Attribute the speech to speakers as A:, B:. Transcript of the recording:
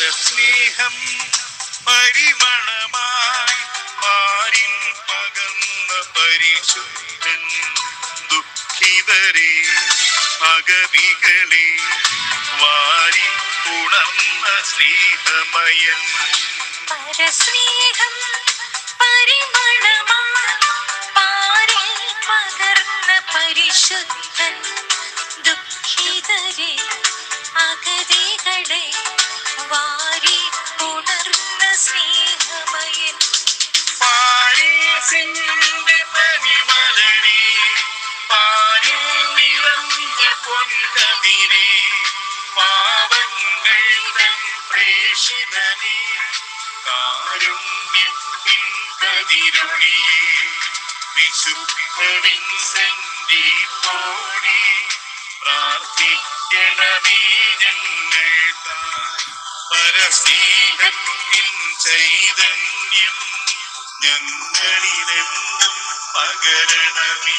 A: പരസ്നേഹം പരിമളമായി പാരിൻ പകർന്ന പരിശുദ്ധൻ ദുഃഖിതരെ അഗതികളെ വാരി ഉണർന്ന സ്നേഹമയൻ
B: പരസ്നേഹം പരിമളമായി പാരിൽ പകർന്ന പരിശുദ്ധൻ ദുഃഖിതരെ അഗതികളെ വാരി ഉണർന്ന സ്നേഹമയൻ
A: പാരീസിന്റെ പരിമളനെ പാരിൽ നിറഞ്ഞ പൊൻകതിരെ പാവങ്ങൾ തൻ പ്രേഷിതനെ കാരുണ്യത്തിൻ കതിരൊളിയെ വിശുദ്ധ വിൻസെന്റി പോലെ പ്രാർത്ഥിക്കണമേ ഞങ്ങൾക്കായി പരസ്നേഹത്തിൻ ചൈതന്യം ഞങ്ങളിലെന്നും പകരണമേ.